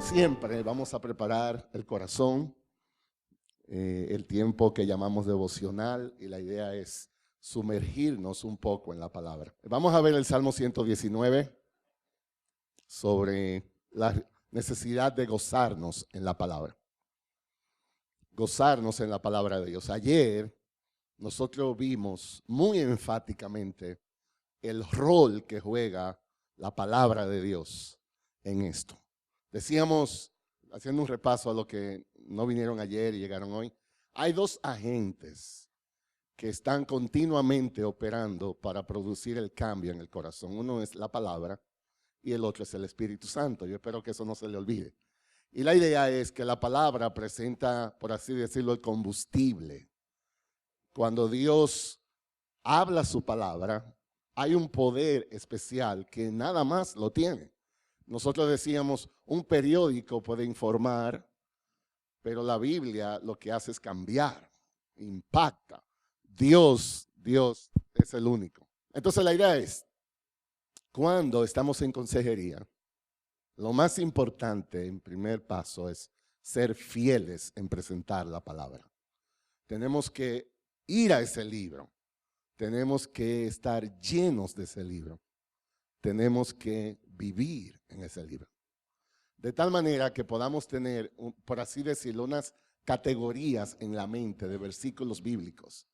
siempre, vamos a preparar el corazón, el tiempo que llamamos devocional, y la idea es sumergirnos un poco en la palabra. Vamos a ver el Salmo 119 sobre la necesidad de gozarnos en la palabra. Gozarnos en la palabra de Dios. Ayer nosotros vimos muy enfáticamente el rol que juega la palabra de Dios en esto. Decíamos, haciendo un repaso a lo que no vinieron ayer y llegaron hoy, hay dos agentes que están continuamente operando para producir el cambio en el corazón. Uno es la palabra y el otro es el Espíritu Santo. Yo espero que eso no se le olvide. Y la idea es que la palabra presenta, por así decirlo, el combustible. Cuando Dios habla su palabra, hay un poder especial que nada más lo tiene. Nosotros decíamos, un periódico puede informar, pero la Biblia lo que hace es cambiar, impacta. Dios es el único. Entonces la idea es, cuando estamos en consejería, lo más importante en primer paso es ser fieles en presentar la palabra. Tenemos que ir a ese libro. Tenemos que estar llenos de ese libro. Tenemos que vivir en ese libro. De tal manera que podamos tener, por así decirlo, unas categorías en la mente de versículos bíblicos.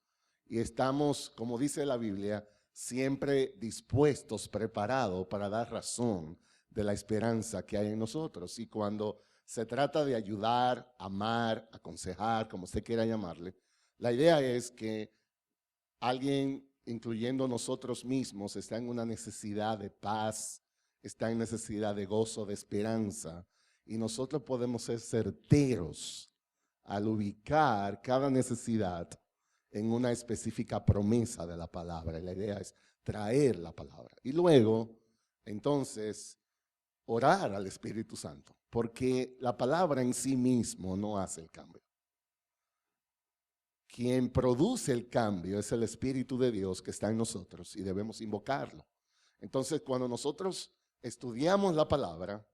Y estamos, como dice la Biblia, siempre dispuestos, preparados para dar razón de la esperanza que hay en nosotros. Y cuando se trata de ayudar, amar, aconsejar, como usted quiera llamarle, la idea es que alguien, incluyendo nosotros mismos, está en una necesidad de paz, está en necesidad de gozo, de esperanza, y nosotros podemos ser certeros al ubicar cada necesidad en una específica promesa de la palabra. Y la idea es traer la palabra. Y luego, entonces, orar al Espíritu Santo, porque la palabra en sí mismo no hace el cambio. Quien produce el cambio es el Espíritu de Dios que está en nosotros y debemos invocarlo. Entonces, cuando nosotros estudiamos la palabra,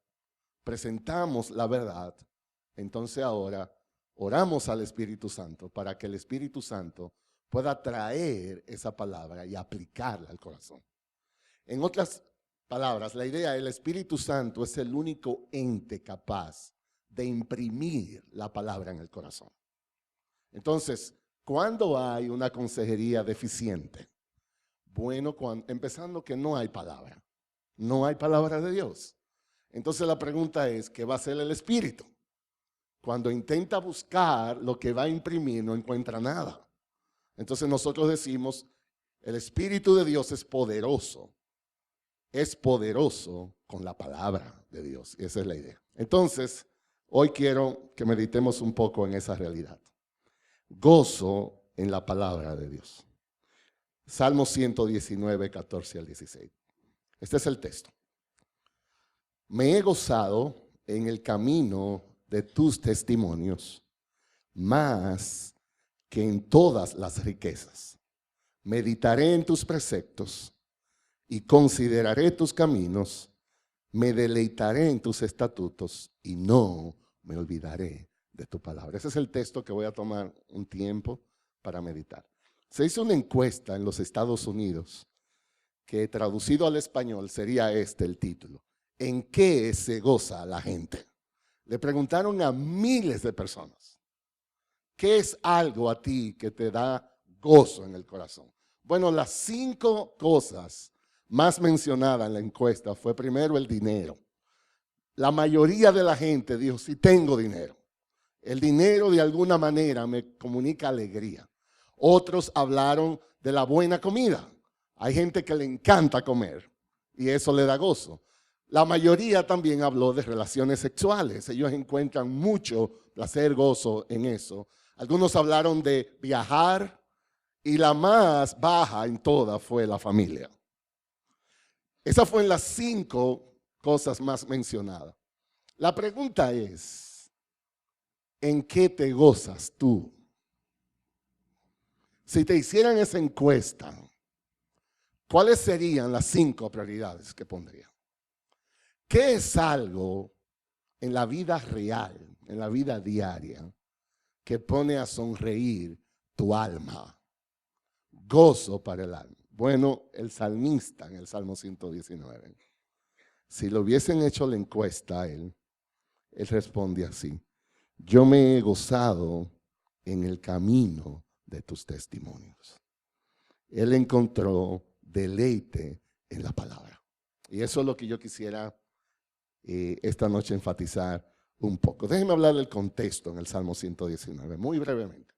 presentamos la verdad, entonces ahora oramos al Espíritu Santo para que el Espíritu Santo pueda traer esa palabra y aplicarla al corazón. En otras palabras, la idea del Espíritu Santo es el único ente capaz de imprimir la palabra en el corazón. Entonces, ¿cuándo hay una consejería deficiente? Bueno, empezando que no hay palabra. No hay palabra de Dios. Entonces la pregunta es, ¿qué va a hacer el Espíritu? Cuando intenta buscar lo que va a imprimir, no encuentra nada. Entonces nosotros decimos, el Espíritu de Dios es poderoso con la palabra de Dios. Y esa es la idea. Entonces, hoy quiero que meditemos un poco en esa realidad. Gozo en la palabra de Dios. Salmo 119, 14 al 16. Este es el texto. Me he gozado en el camino de tus testimonios, más que en todas las riquezas. Meditaré en tus preceptos y consideraré tus caminos. Me deleitaré en tus estatutos y no me olvidaré de tu palabra. Ese es el texto que voy a tomar un tiempo para meditar. Se hizo una encuesta en los Estados Unidos que traducido al español sería el título. ¿En qué se goza la gente? Le preguntaron a miles de personas. ¿Qué es algo a ti que te da gozo en el corazón? Bueno, las 5 cosas más mencionadas en la encuesta fue primero el dinero. La mayoría de la gente dijo, sí tengo dinero. El dinero de alguna manera me comunica alegría. Otros hablaron de la buena comida. Hay gente que le encanta comer y eso le da gozo. La mayoría también habló de relaciones sexuales. Ellos encuentran mucho placer, gozo en eso. Algunos hablaron de viajar y la más baja en todas fue la familia. Esas fueron las 5 cosas más mencionadas. La pregunta es, ¿en qué te gozas tú? Si te hicieran esa encuesta, ¿cuáles serían las 5 prioridades que pondría? ¿Qué es algo en la vida real, en la vida diaria, que pone a sonreír tu alma? Gozo para el alma. Bueno, el salmista en el Salmo 119, si lo hubiesen hecho la encuesta a él responde así: yo me he gozado en el camino de tus testimonios. Él encontró deleite en la palabra. Y eso es lo que yo quisiera esta noche enfatizar un poco. Déjenme hablar del contexto en el Salmo 119, muy brevemente.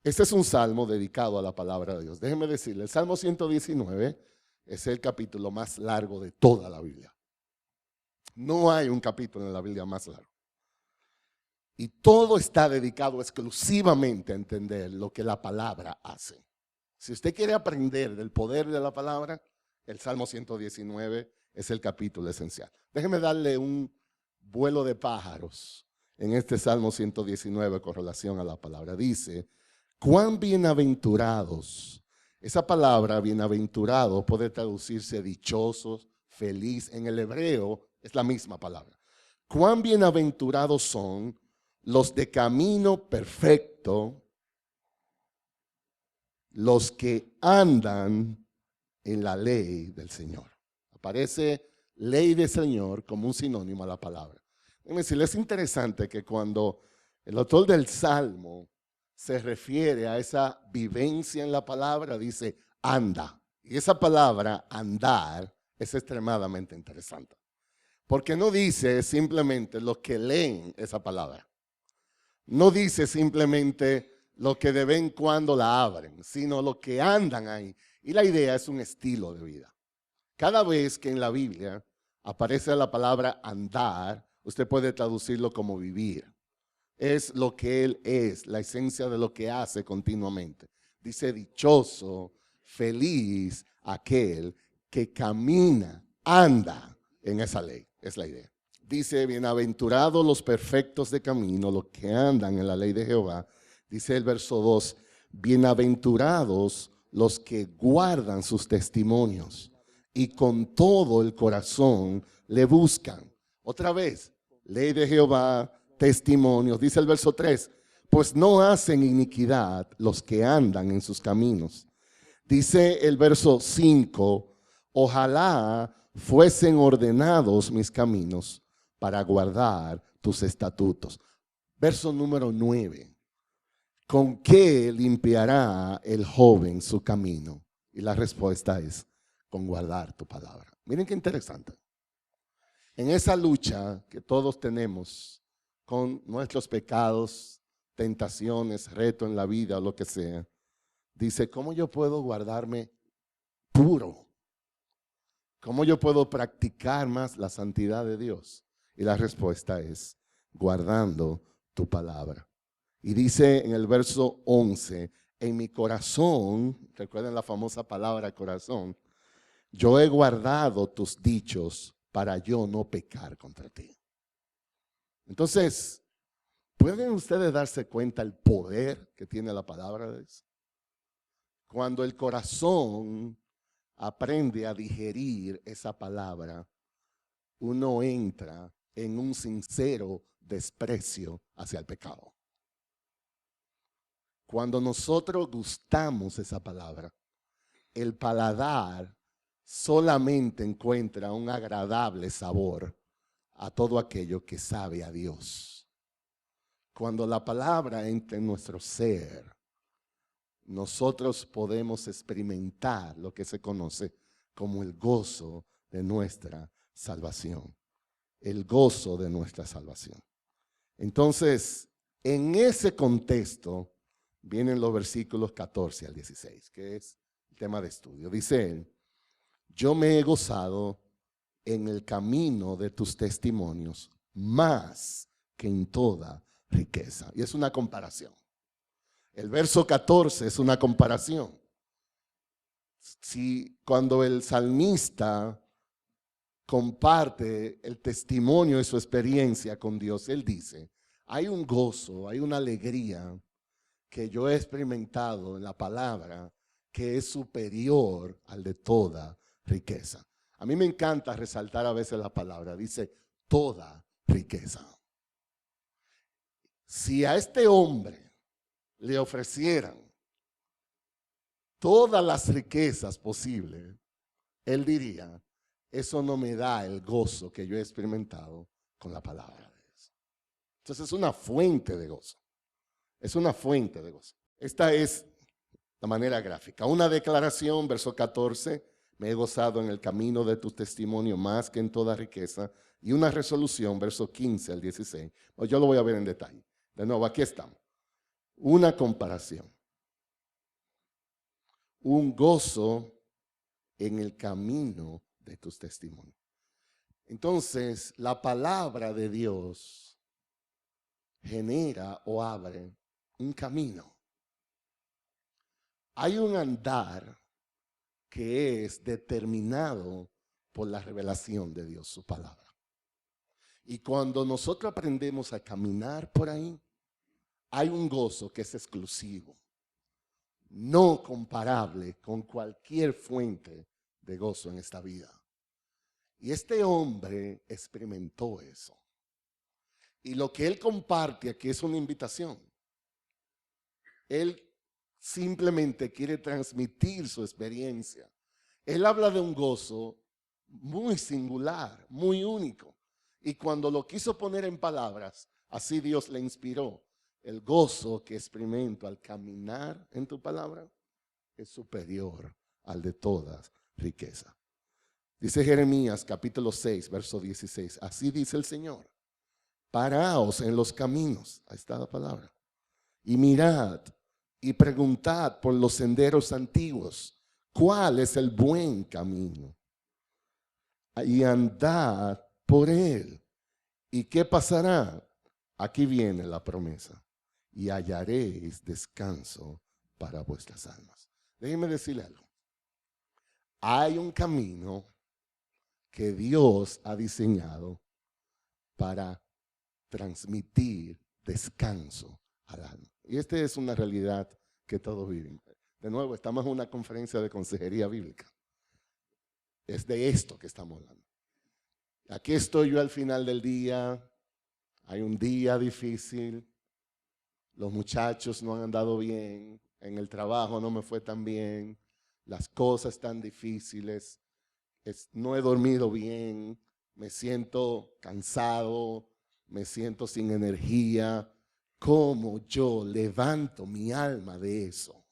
Este es un salmo dedicado a la palabra de Dios. Déjenme decirle, el Salmo 119 es el capítulo más largo de toda la Biblia. No hay un capítulo en la Biblia más largo. Y todo está dedicado exclusivamente a entender lo que la palabra hace. Si usted quiere aprender del poder de la palabra, el Salmo 119 es el capítulo esencial. Déjeme darle un vuelo de pájaros en este Salmo 119 con relación a la palabra. Dice, cuán bienaventurados. Esa palabra bienaventurado puede traducirse dichosos, feliz. En el hebreo es la misma palabra. Cuán bienaventurados son los de camino perfecto, los que andan en la ley del Señor. Aparece ley del Señor como un sinónimo a la palabra. Es interesante que cuando el autor del Salmo se refiere a esa vivencia en la palabra, dice anda. Y esa palabra andar es extremadamente interesante. Porque no dice simplemente los que leen esa palabra. No dice simplemente los que de vez en cuando la abren, sino los que andan ahí. Y la idea es un estilo de vida. Cada vez que en la Biblia aparece la palabra andar, usted puede traducirlo como vivir. Es lo que Él es, la esencia de lo que hace continuamente. Dice dichoso, feliz aquel que camina, anda en esa ley. Es la idea. Dice, bienaventurados los perfectos de camino, los que andan en la ley de Jehová. Dice el verso 2, bienaventurados los que guardan sus testimonios y con todo el corazón le buscan. Otra vez, ley de Jehová, testimonios. Dice el verso 3, pues no hacen iniquidad los que andan en sus caminos. Dice el verso 5, ojalá fuesen ordenados mis caminos para guardar tus estatutos. Verso número 9. ¿Con qué limpiará el joven su camino? Y la respuesta es, con guardar tu palabra. Miren qué interesante. En esa lucha que todos tenemos con nuestros pecados, tentaciones, retos en la vida o lo que sea, dice, ¿cómo yo puedo guardarme puro? ¿Cómo yo puedo practicar más la santidad de Dios? Y la respuesta es, guardando tu palabra. Y dice en el verso 11, en mi corazón, recuerden la famosa palabra corazón, yo he guardado tus dichos para yo no pecar contra ti. Entonces, ¿pueden ustedes darse cuenta el poder que tiene la palabra de Dios? Cuando el corazón aprende a digerir esa palabra, uno entra en un sincero desprecio hacia el pecado. Cuando nosotros gustamos esa palabra, el paladar solamente encuentra un agradable sabor a todo aquello que sabe a Dios. Cuando la palabra entra en nuestro ser, nosotros podemos experimentar lo que se conoce como el gozo de nuestra salvación. El gozo de nuestra salvación. Entonces, en ese contexto vienen los versículos 14 al 16, que es el tema de estudio. Dice él, yo me he gozado en el camino de tus testimonios más que en toda riqueza. Y es una comparación. El verso 14 es una comparación. Si cuando el salmista comparte el testimonio de su experiencia con Dios, él dice, hay un gozo, hay una alegría que yo he experimentado en la palabra que es superior al de toda riqueza. A mí me encanta resaltar a veces la palabra, dice toda riqueza. Si a este hombre le ofrecieran todas las riquezas posibles, él diría, eso no me da el gozo que yo he experimentado con la palabra de Dios. Entonces es una fuente de gozo. Es una fuente de gozo. Esta es la manera gráfica. Una declaración, verso 14, me he gozado en el camino de tu testimonio más que en toda riqueza. Y una resolución, verso 15 al 16. Yo lo voy a ver en detalle. De nuevo, aquí estamos. Una comparación. Un gozo en el camino de tus testimonios. Entonces, la palabra de Dios genera o abre un camino. Hay un andar que es determinado por la revelación de Dios, su palabra. Y cuando nosotros aprendemos a caminar por ahí, hay un gozo que es exclusivo, no comparable con cualquier fuente de gozo en esta vida. Y este hombre experimentó eso. Y lo que él comparte aquí es una invitación. Él simplemente quiere transmitir su experiencia. Él habla de un gozo muy singular, muy único. Y cuando lo quiso poner en palabras, así Dios le inspiró. El gozo que experimento al caminar en tu palabra es superior al de todas riquezas. Dice Jeremías capítulo 6, verso 16. Así dice el Señor. Paraos en los caminos. Ahí está la palabra. Y mirad y preguntad por los senderos antiguos. ¿Cuál es el buen camino? Y andad por él. ¿Y qué pasará? Aquí viene la promesa. Y hallaréis descanso para vuestras almas. Déjenme decirle algo. Hay un camino que Dios ha diseñado para transmitir descanso al alma. Y esta es una realidad que todos viven. De nuevo, estamos en una conferencia de consejería bíblica. Es de esto que estamos hablando. Aquí estoy yo al final del día. Hay un día difícil. Los muchachos no han andado bien. En el trabajo no me fue tan bien. Las cosas están difíciles. No he dormido bien. Me siento cansado. Me siento sin energía. ¿Cómo yo levanto mi alma de eso?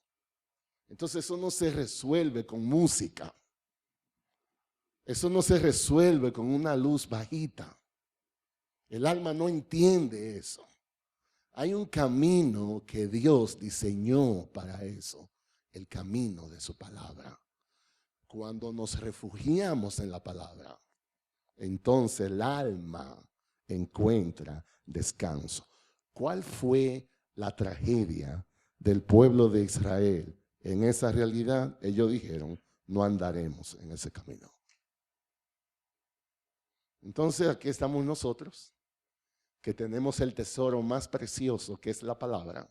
Entonces eso no se resuelve con música. Eso no se resuelve con una luz bajita. El alma no entiende eso. Hay un camino que Dios diseñó para eso. El camino de su palabra. Cuando nos refugiamos en la palabra, entonces el alma encuentra descanso. ¿Cuál fue la tragedia del pueblo de Israel? En esa realidad, ellos dijeron, no andaremos en ese camino. Entonces aquí estamos nosotros, que tenemos el tesoro más precioso, que es la palabra.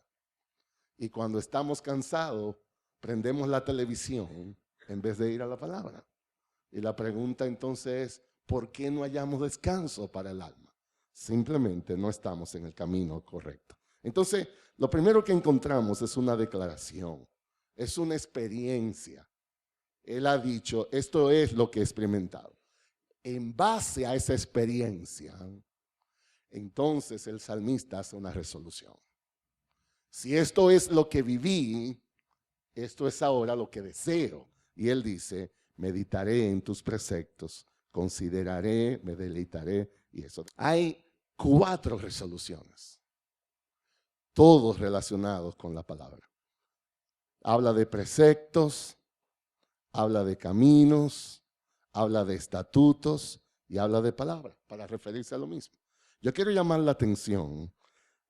Y cuando estamos cansados, prendemos la televisión en vez de ir a la palabra. Y la pregunta entonces es, ¿por qué no hallamos descanso para el alma? Simplemente no estamos en el camino correcto. Entonces, lo primero que encontramos es una declaración, es una experiencia. Él ha dicho, esto es lo que he experimentado. En base a esa experiencia, entonces el salmista hace una resolución. Si esto es lo que viví, esto es ahora lo que deseo. Y él dice, meditaré en tus preceptos, consideraré, me deleitaré y eso. Hay 4 resoluciones, todos relacionados con la palabra. Habla de preceptos, habla de caminos, habla de estatutos y habla de palabra, para referirse a lo mismo. Yo quiero llamar la atención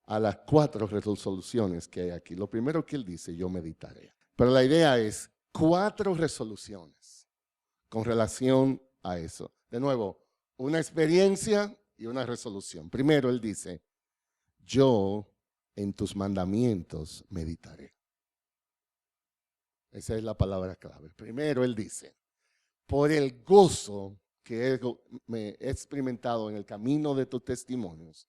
a las 4 resoluciones que hay aquí. Lo primero que él dice, yo meditaré. Pero la idea es 4 resoluciones con relación a eso. De nuevo, una experiencia y una resolución. Primero él dice, yo en tus mandamientos meditaré. Esa es la palabra clave. Primero él dice, por el gozo me he experimentado en el camino de tus testimonios,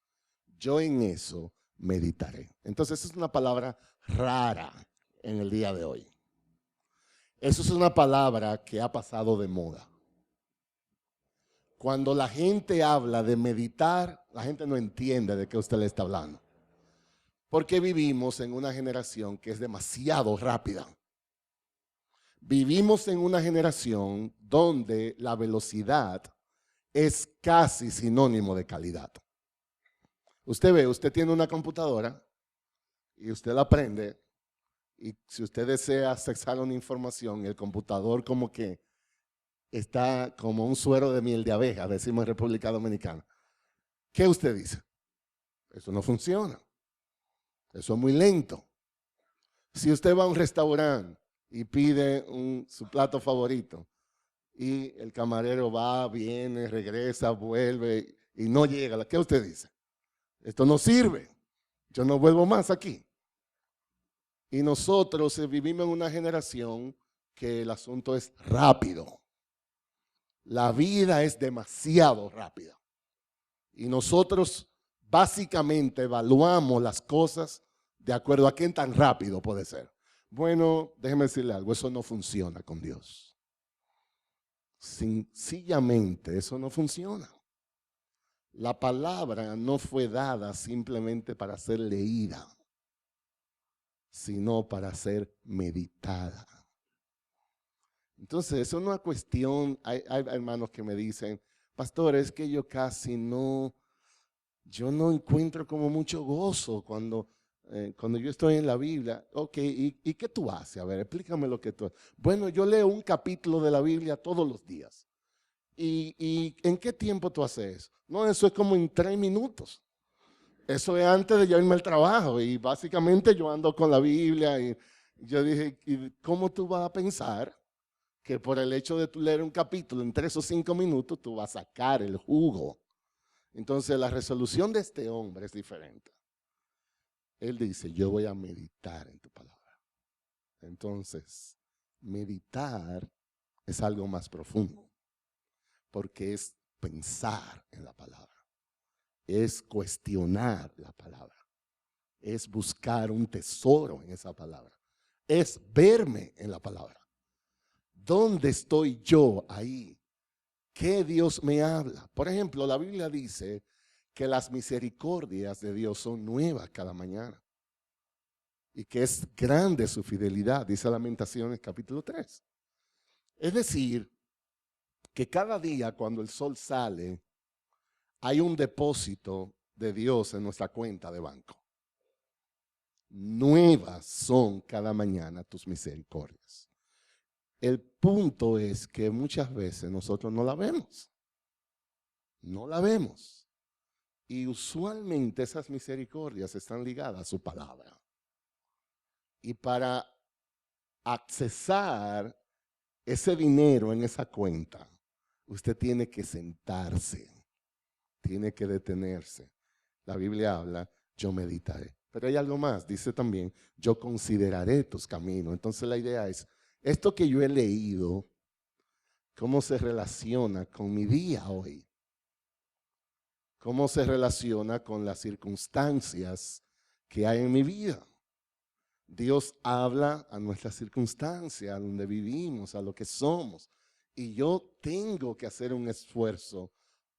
yo en eso meditaré. Entonces, es una palabra rara en el día de hoy. Eso es una palabra que ha pasado de moda. Cuando la gente habla de meditar, la gente no entiende de qué usted le está hablando. Porque vivimos en una generación que es demasiado rápida. Vivimos en una generación donde la velocidad es casi sinónimo de calidad. Usted ve, usted tiene una computadora y usted la prende, y si usted desea accesar una información, el computador como que está como un suero de miel de abeja, decimos en República Dominicana. ¿Qué usted dice? Eso no funciona. Eso es muy lento. Si usted va a un restaurante y pide su plato favorito y el camarero va, viene, regresa, vuelve y no llega, ¿qué usted dice? Esto no sirve. Yo no vuelvo más aquí. Y nosotros vivimos en una generación que el asunto es rápido. La vida es demasiado rápida. Y nosotros básicamente evaluamos las cosas de acuerdo a qué tan rápido puede ser. Bueno, déjeme decirle algo, eso no funciona con Dios. Sencillamente, eso no funciona. La palabra no fue dada simplemente para ser leída, sino para ser meditada. Entonces, eso no es una cuestión, hay hermanos que me dicen, pastor, es que yo casi no, yo no encuentro como mucho gozo cuando yo estoy en la Biblia. Ok, ¿y qué tú haces? A ver, explícame lo que tú haces. Bueno, yo leo un capítulo de la Biblia todos los días. ¿Y en qué tiempo tú haces eso? No, eso es como en 3 minutos. Eso es antes de yo irme al trabajo y básicamente yo ando con la Biblia y yo dije, ¿y cómo tú vas a pensar que por el hecho de tú leer un capítulo en 3 o 5 minutos tú vas a sacar el jugo? Entonces la resolución de este hombre es diferente. Él dice, yo voy a meditar en tu palabra. Entonces, meditar es algo más profundo, porque es pensar en la palabra, es cuestionar la palabra, es buscar un tesoro en esa palabra, es verme en la palabra. ¿Dónde estoy yo ahí? ¿Qué Dios me habla? Por ejemplo, la Biblia dice que las misericordias de Dios son nuevas cada mañana y que es grande su fidelidad, dice Lamentaciones capítulo 3. Es decir, que cada día cuando el sol sale, hay un depósito de Dios en nuestra cuenta de banco. Nuevas son cada mañana tus misericordias. El punto es que muchas veces nosotros no la vemos. No la vemos. Y usualmente esas misericordias están ligadas a su palabra. Y para accesar ese dinero en esa cuenta, usted tiene que sentarse, tiene que detenerse. La Biblia habla, yo meditaré. Pero hay algo más, dice también, yo consideraré tus caminos. Entonces la idea es, esto que yo he leído, ¿cómo se relaciona con mi día hoy? ¿Cómo se relaciona con las circunstancias que hay en mi vida? Dios habla a nuestras circunstancias, a donde vivimos, a lo que somos. Y yo tengo que hacer un esfuerzo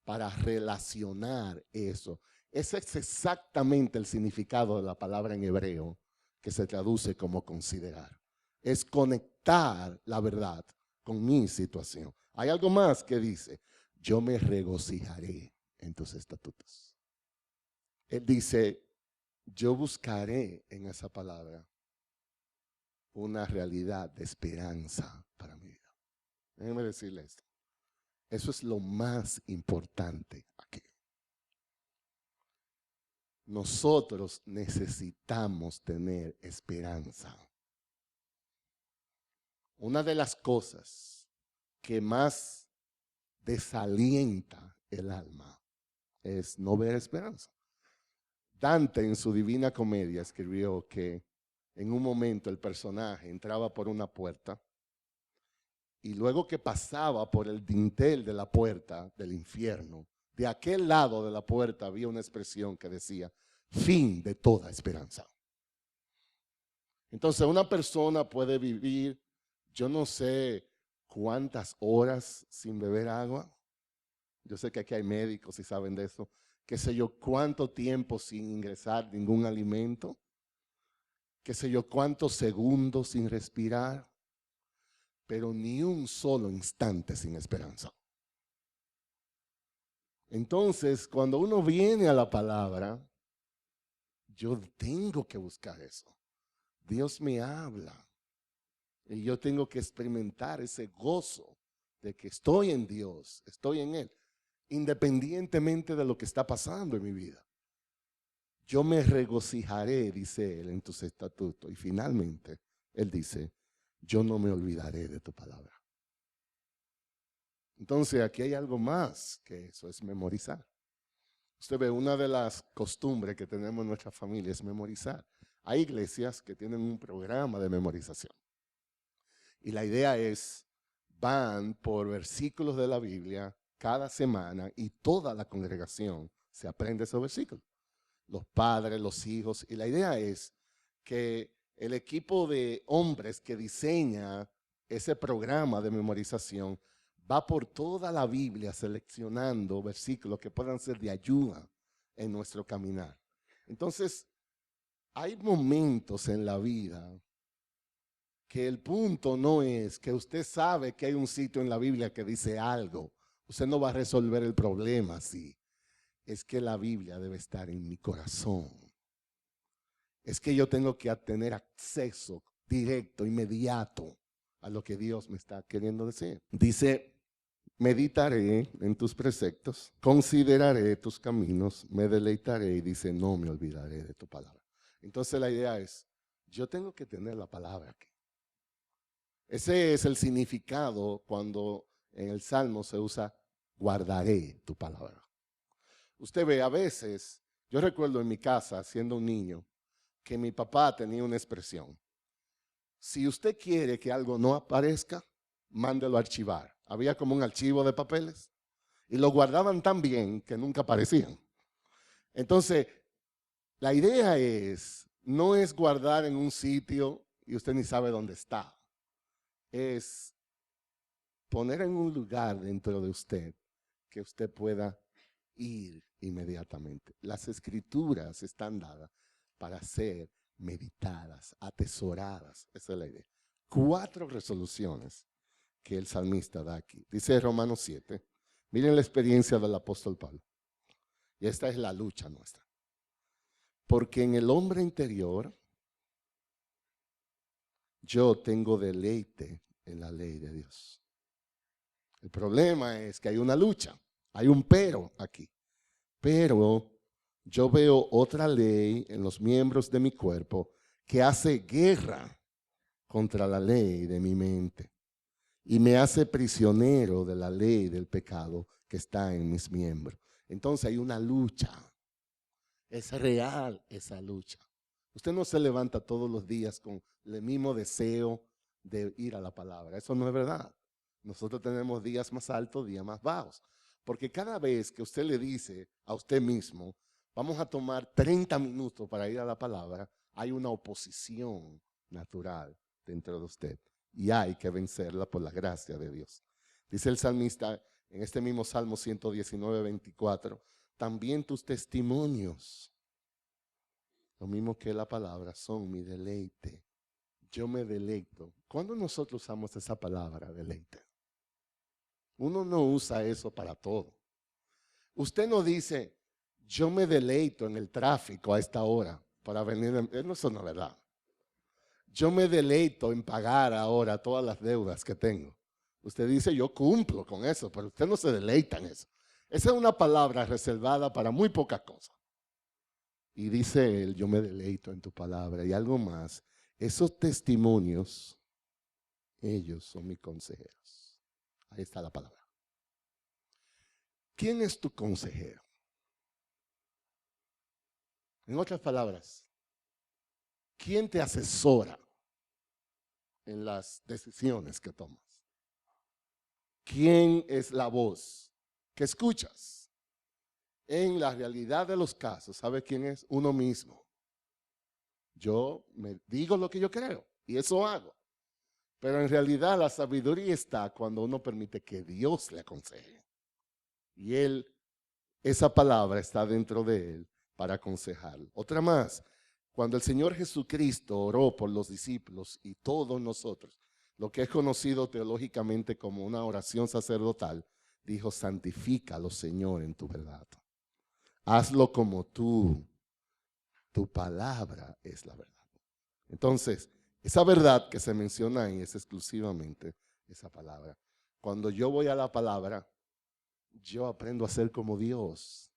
para relacionar eso. Ese es exactamente el significado de la palabra en hebreo, que se traduce como considerar. Es conectar la verdad con mi situación. Hay algo más que dice, yo me regocijaré en tus estatutos. Él dice, yo buscaré en esa palabra una realidad de esperanza para mi vida. Déjenme decirle esto. Eso es lo más importante aquí. Nosotros necesitamos tener esperanza. Una de las cosas que más desalienta el alma es no ver esperanza. Dante en su Divina Comedia escribió que en un momento el personaje entraba por una puerta Y luego que pasaba por el dintel de la puerta del infierno, de aquel lado de la puerta había una expresión que decía, fin de toda esperanza. Entonces una persona puede vivir, yo no sé cuántas horas sin beber agua. Yo sé que aquí hay médicos y saben de eso. Qué sé yo, cuánto tiempo sin ingresar ningún alimento. Qué sé yo, cuántos segundos sin respirar. Pero ni un solo instante sin esperanza. Entonces, cuando uno viene a la palabra, yo tengo que buscar eso. Dios me habla y yo tengo que experimentar ese gozo de que estoy en Dios, estoy en Él, independientemente de lo que está pasando en mi vida. Yo me regocijaré, dice Él, en tus estatutos. Y finalmente, Él dice, yo no me olvidaré de tu palabra. Entonces, aquí hay algo más que eso, es memorizar. Usted ve, una de las costumbres que tenemos en nuestra familia es memorizar. Hay iglesias que tienen un programa de memorización. Y la idea es, van por versículos de la Biblia cada semana y toda la congregación se aprende esos versículos. Los padres, los hijos. Y la idea es que el equipo de hombres que diseña ese programa de memorización va por toda la Biblia seleccionando versículos que puedan ser de ayuda en nuestro caminar. Entonces, hay momentos en la vida que el punto no es que usted sabe que hay un sitio en la Biblia que dice algo. Usted no va a resolver el problema así. Es que la Biblia debe estar en mi corazón. Es que yo tengo que tener acceso directo, inmediato a lo que Dios me está queriendo decir. Dice, meditaré en tus preceptos, consideraré tus caminos, me deleitaré y dice, no me olvidaré de tu palabra. Entonces la idea es, yo tengo que tener la palabra aquí. Ese es el significado cuando en el Salmo se usa, guardaré tu palabra. Usted ve, a veces, yo recuerdo en mi casa, siendo un niño, que mi papá tenía una expresión. Si usted quiere que algo no aparezca, mándelo a archivar. Había como un archivo de papeles y lo guardaban tan bien que nunca aparecían. Entonces, la idea es, no es guardar en un sitio y usted ni sabe dónde está. Es poner en un lugar dentro de usted que usted pueda ir inmediatamente. Las escrituras están dadas para ser meditadas, atesoradas. Esa es la idea. 4 resoluciones que el salmista da aquí. Dice Romanos 7. Miren la experiencia del apóstol Pablo. Y esta es la lucha nuestra. Porque en el hombre interior yo tengo deleite en la ley de Dios. El problema es que hay una lucha, hay un pero aquí. Pero yo veo otra ley en los miembros de mi cuerpo que hace guerra contra la ley de mi mente y me hace prisionero de la ley del pecado que está en mis miembros. Entonces hay una lucha. Es real esa lucha. Usted no se levanta todos los días con el mismo deseo de ir a la palabra. Eso no es verdad. Nosotros tenemos días más altos, días más bajos. Porque cada vez que usted le dice a usted mismo, vamos a tomar 30 minutos para ir a la palabra, hay una oposición natural dentro de usted. Y hay que vencerla por la gracia de Dios. Dice el salmista en este mismo Salmo 119, 24, también tus testimonios, lo mismo que la palabra, son mi deleite. Yo me deleito. ¿Cuándo nosotros usamos esa palabra, deleite? Uno no usa eso para todo. Usted no dice, yo me deleito en el tráfico a esta hora para venir. Eso no es verdad. Yo me deleito en pagar ahora todas las deudas que tengo. Usted dice, yo cumplo con eso, pero usted no se deleita en eso. Esa es una palabra reservada para muy pocas cosas. Y dice él, yo me deleito en tu palabra. Y algo más, esos testimonios, ellos son mis consejeros. Ahí está la palabra. ¿Quién es tu consejero? En otras palabras, ¿quién te asesora en las decisiones que tomas? ¿quién es la voz que escuchas? En la realidad de los casos, ¿sabe quién es? Uno mismo. Yo me digo lo que yo creo y eso hago. Pero en realidad la sabiduría está cuando uno permite que Dios le aconseje. Y esa palabra está dentro de él para aconsejarlo. Otra más, cuando el Señor Jesucristo oró por los discípulos y todos nosotros, lo que es conocido teológicamente como una oración sacerdotal, dijo, santifícalo, Señor, en tu verdad. Hazlo como tú. Tu palabra es la verdad. Entonces, esa verdad que se menciona ahí es exclusivamente esa palabra. Cuando yo voy a la palabra, yo aprendo a ser como Dios.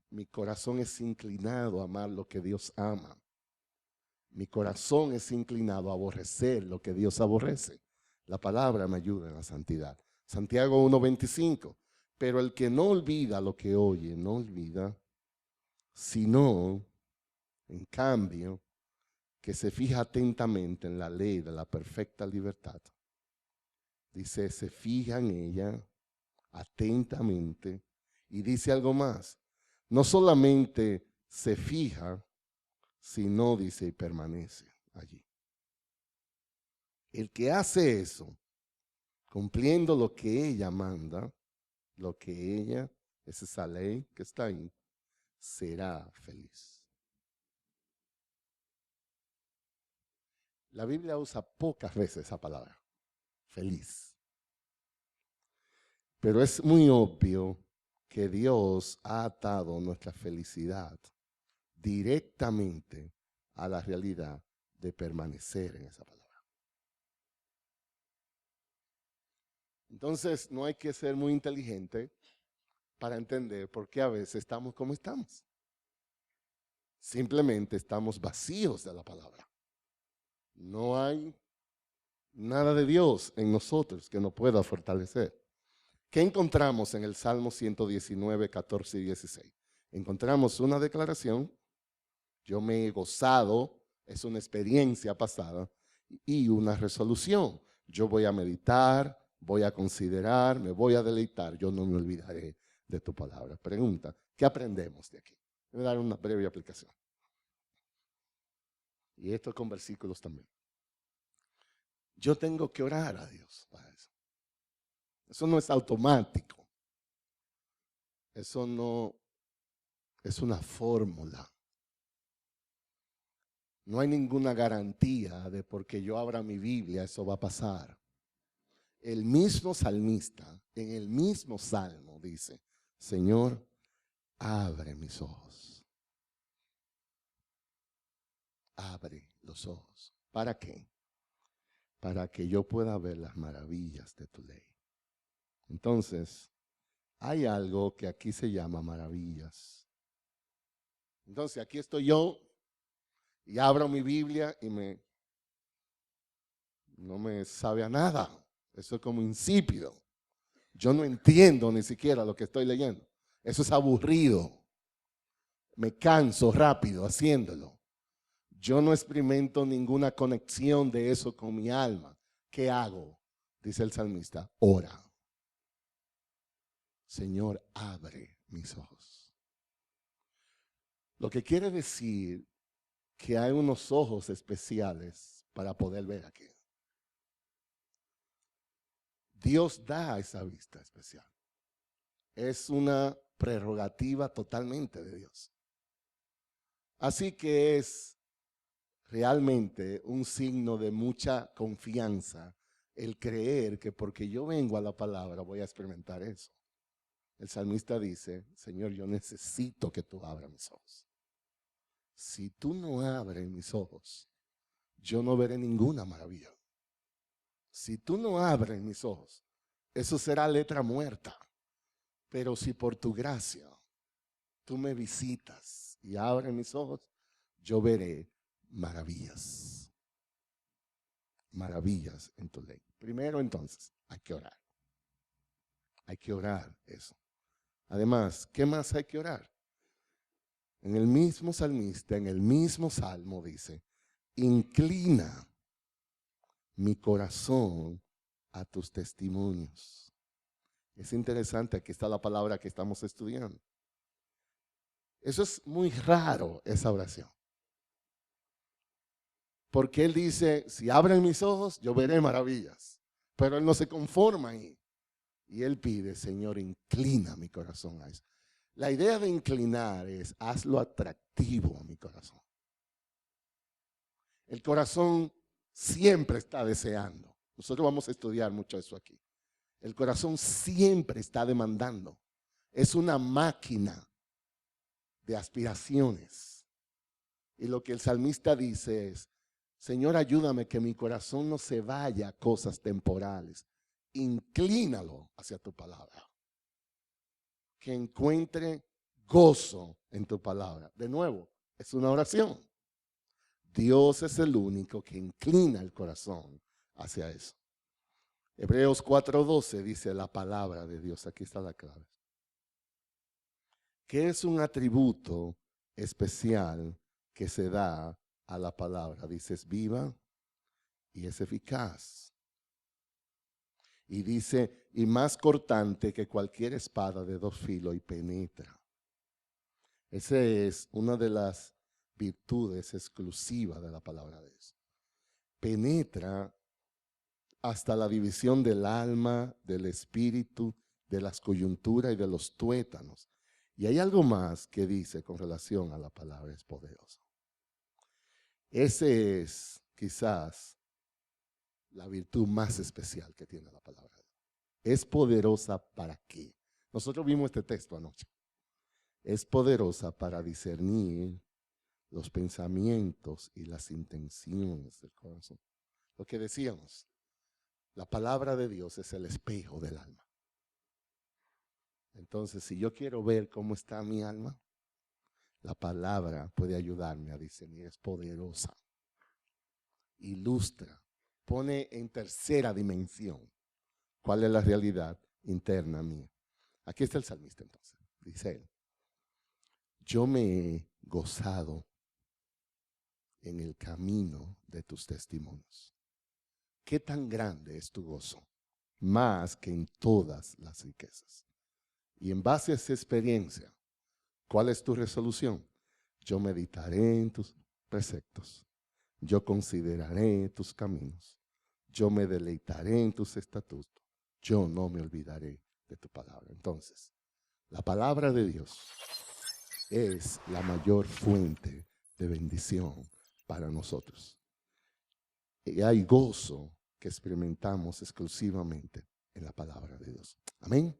Mi corazón es inclinado a amar lo que Dios ama. Mi corazón es inclinado a aborrecer lo que Dios aborrece. La palabra me ayuda en la santidad. Santiago 1:25. Pero el que no olvida lo que oye, no olvida, sino, en cambio, que se fija atentamente en la ley de la perfecta libertad. Dice, se fija en ella atentamente y dice algo más. No solamente se fija, sino dice y permanece allí. El que hace eso, cumpliendo lo que ella manda, lo que ella, es esa ley que está ahí, será feliz. La Biblia usa pocas veces esa palabra, feliz. Pero es muy obvio que Dios ha atado nuestra felicidad directamente a la realidad de permanecer en esa palabra. Entonces, no hay que ser muy inteligente para entender por qué a veces estamos como estamos. Simplemente estamos vacíos de la palabra. No hay nada de Dios en nosotros que nos pueda fortalecer. ¿Qué encontramos en el Salmo 119, 14 y 16? Encontramos una declaración, yo me he gozado, es una experiencia pasada, y una resolución. Yo voy a meditar, voy a considerar, me voy a deleitar, yo no me olvidaré de tu palabra. Pregunta, ¿qué aprendemos de aquí? Voy a dar una breve aplicación. Y esto con versículos también. Yo tengo que orar a Dios para eso. Eso no es automático. Eso no es una fórmula. No hay ninguna garantía de porque yo abra mi Biblia eso va a pasar. El mismo salmista, en el mismo salmo, dice, Señor, abre mis ojos. Abre los ojos. ¿Para qué? Para que yo pueda ver las maravillas de tu ley. Entonces, hay algo que aquí se llama maravillas. Entonces, aquí estoy yo y abro mi Biblia y no me sabe a nada. Eso es como insípido. Yo no entiendo ni siquiera lo que estoy leyendo. Eso es aburrido. Me canso rápido haciéndolo. Yo no experimento ninguna conexión de eso con mi alma. ¿Qué hago? Dice el salmista, ora. Señor, abre mis ojos. Lo que quiere decir que hay unos ojos especiales para poder ver aquí. Dios da esa vista especial. Es una prerrogativa totalmente de Dios. Así que es realmente un signo de mucha confianza el creer que porque yo vengo a la palabra voy a experimentar eso. El salmista dice, Señor, yo necesito que tú abras mis ojos. Si tú no abres mis ojos, yo no veré ninguna maravilla. Si tú no abres mis ojos, eso será letra muerta. Pero si por tu gracia tú me visitas y abres mis ojos, yo veré maravillas. Maravillas en tu ley. Primero entonces, hay que orar. Hay que orar eso. Además, ¿qué más hay que orar? En el mismo salmista, en el mismo salmo dice, inclina mi corazón a tus testimonios. Es interesante, aquí está la palabra que estamos estudiando. Eso es muy raro, esa oración. Porque Él dice, si abren mis ojos, yo veré maravillas. Pero Él no se conforma ahí. Y Él pide, Señor, inclina mi corazón a eso. La idea de inclinar es, hazlo atractivo a mi corazón. El corazón siempre está deseando. Nosotros vamos a estudiar mucho eso aquí. El corazón siempre está demandando. Es una máquina de aspiraciones. Y lo que el salmista dice es, Señor, ayúdame que mi corazón no se vaya a cosas temporales. Inclínalo hacia tu palabra. Que encuentre gozo en tu palabra. De nuevo, es una oración. Dios es el único que inclina el corazón hacia eso. Hebreos 4:12 dice la palabra de Dios. Aquí está la clave. Que es un atributo especial que se da a la palabra. Dice, es viva y es eficaz. Y dice, y más cortante que cualquier espada de dos filos y penetra. Esa es una de las virtudes exclusivas de la palabra de Dios. Penetra hasta la división del alma, del espíritu, de las coyunturas y de los tuétanos. Y hay algo más que dice con relación a la palabra, es poderoso. Ese es quizás la virtud más especial que tiene la palabra. ¿Es poderosa para qué? Nosotros vimos este texto anoche. Es poderosa para discernir los pensamientos y las intenciones del corazón. Lo que decíamos, la palabra de Dios es el espejo del alma. Entonces, si yo quiero ver cómo está mi alma, la palabra puede ayudarme a discernir. Es poderosa, ilustra, pone en tercera dimensión cuál es la realidad interna mía. Aquí está el salmista entonces. Dice él, yo me he gozado en el camino de tus testimonios. ¿Qué tan grande es tu gozo? Más que en todas las riquezas. Y en base a esa experiencia, ¿cuál es tu resolución? Yo meditaré en tus preceptos. Yo consideraré tus caminos. Yo me deleitaré en tus estatutos. Yo no me olvidaré de tu palabra. Entonces, la palabra de Dios es la mayor fuente de bendición para nosotros. Y hay gozo que experimentamos exclusivamente en la palabra de Dios. Amén.